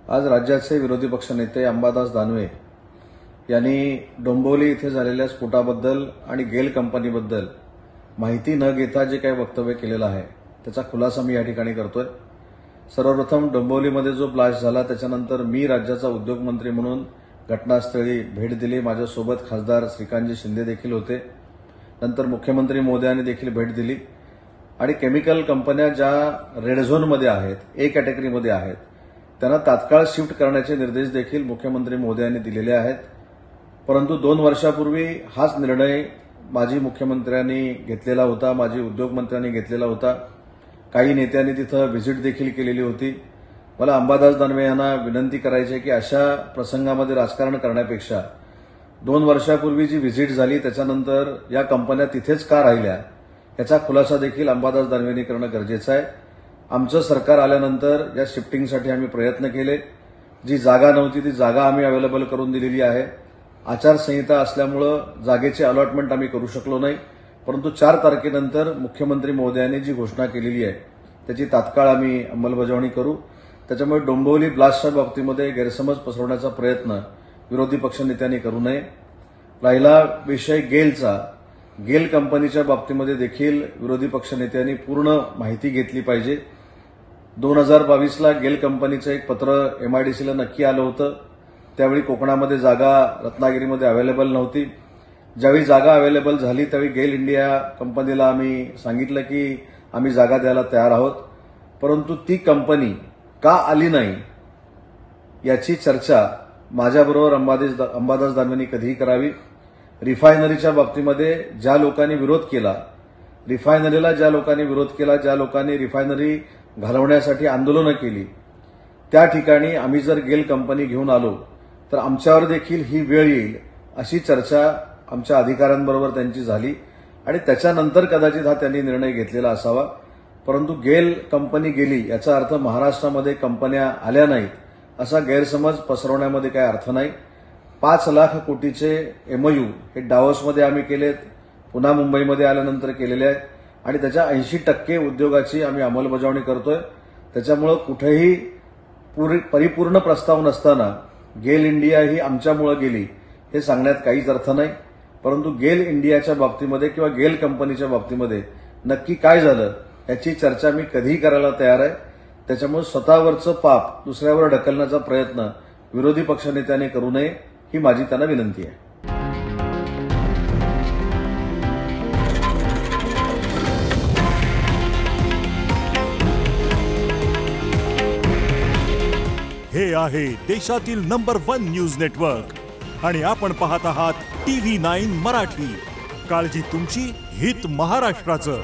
आज राज्याचे विरोधी पक्षनेते अंबादास दानवे यांनी डोंबिवली इथे झालेल्या स्फोटाबद्दल आणि गेल कंपनीबद्दल माहिती न घेता जे काही वक्तव्य केलेलं आहे त्याचा खुलासा मी या ठिकाणी करतोय। सर्वप्रथम डोंबिवलीमध्ये जो ब्लास्ट झाला त्याच्यानंतर मी राज्याचा उद्योग मंत्री म्हणून घटनास्थळी भेट दिली। माझ्यासोबत खासदार श्रीकांतजी शिंदे देखील होते। नंतर मुख्यमंत्री महोदयांनी देखील भेट दिली आणि केमिकल कंपन्या ज्या रेड झोनमध्ये आहेत, ए कॅटेगरीमध्ये आहेत, त्यांना तात्काळ शिफ्ट करण्याचे निर्देश देखील मुख्यमंत्री महोदयांनी दिलेले आहेत। परंतु 2 वर्षापूर्वी हाच निर्णय माजी मुख्यमंत्र्यांनी घेतलेला होता, माजी उद्योग मंत्र्यांनी घेतलेला होता। काही नेत्यांनी तिथं व्हिजिट देखील केलेली होती। मला अंबादास दानवे यांना विनंती करायची आहे की अशा प्रसंगामध्ये राजकारण करण्यापेक्षा 2 वर्षापूर्वी जी व्हिजिट झाली त्याच्यानंतर या कंपन्या तिथेच का राहिल्या याचा खुलासा देखील अंबादास दानवेंनी करणं गरजेचं आहे। आमचं सरकार आल्यानंतर या शिफ्टिंगसाठी आम्ही प्रयत्न केले। जी जागा नव्हती ती जागा आम्ही अवेलेबल करून दिलेली आहे। आचारसंहिता असल्यामुळे जागेचे अलॉटमेंट आम्ही करू शकलो नाही, परंतु 4 तारखेनंतर मुख्यमंत्री महोदयांनी जी घोषणा केलेली आहे त्याची तात्काळ आम्ही अंमलबजावणी करू। त्याच्यामुळे डोंबिवली ब्लास्टच्या बाबतीमध्ये गैरसमज पसरवण्याचा प्रयत्न विरोधी पक्षनेत्यांनी करू नये। राहिला विषय गेलचा, गेल कंपनीच्या बाबतीमध्ये देखील विरोधी पक्षनेत्यांनी पूर्ण माहिती घेतली पाहिजे। 2022ला गेल कंपनीचं एक पत्र एमआयडीसीला नक्की आलं होतं। त्यावेळी कोकणामध्ये जागा रत्नागिरीमध्ये अवेलेबल नव्हती। ज्यावेळी जागा अवेलेबल झाली त्यावेळी गेल इंडिया कंपनीला आम्ही सांगितलं की आम्ही जागा द्यायला तयार आहोत, परंतु ती कंपनी का आली नाही याची चर्चा माझ्याबरोबर अंबादास दानवेंनी कधीही करावी। रिफायनरीच्या बाबतीमध्ये ज्या लोकांनी विरोध केला, रिफायनरीला ज्या लोकांनी विरोध केला, ज्या लोकांनी रिफायनरी घालवण्यासाठी आंदोलनं केली, त्या ठिकाणी आम्ही जर गेल कंपनी घेऊन आलो तर आमच्यावर देखील ही वेळ येईल अशी चर्चा आमच्या अधिकाऱ्यांबरोबर त्यांची झाली आणि त्याच्यानंतर कदाचित हा त्यांनी निर्णय घेतलेला असावा। परंतु गेल कंपनी गेली याचा अर्थ महाराष्ट्रामध्ये कंपन्या आल्या नाहीत असा गैरसमज पसरवण्यामध्ये काही अर्थ नाही। 5 लाख कोटीचे एमओयू हे डावोसमध्ये आम्ही केलेत, पुन्हा मुंबईमध्ये आल्यानंतर केलेले आहेत आणि त्याच्या 80% उद्योगाची आम्ही अंमलबजावणी करतोय। त्याच्यामुळे कुठेही परिपूर्ण प्रस्ताव नसताना गेल इंडिया ही आमच्यामुळे गेली हे सांगण्यात काहीच अर्थ नाही। परंतु गेल इंडियाच्या बाबतीमध्ये किंवा गेल कंपनीच्या बाबतीमध्ये नक्की काय झालं याची चर्चा मी कधीही करायला तयार आहे। त्याच्यामुळे स्वतःवरचं पाप दुसऱ्यावर ढकलण्याचा प्रयत्न विरोधी पक्षनेत्यांनी करू नये ही माझी त्यांना विनंती आहे। हे आहे देशातील नंबर 1 न्यूज नेटवर्क आणि आपण पाहत आहात TV9 मराठी। काळजी तुमची, हित महाराष्ट्राचं।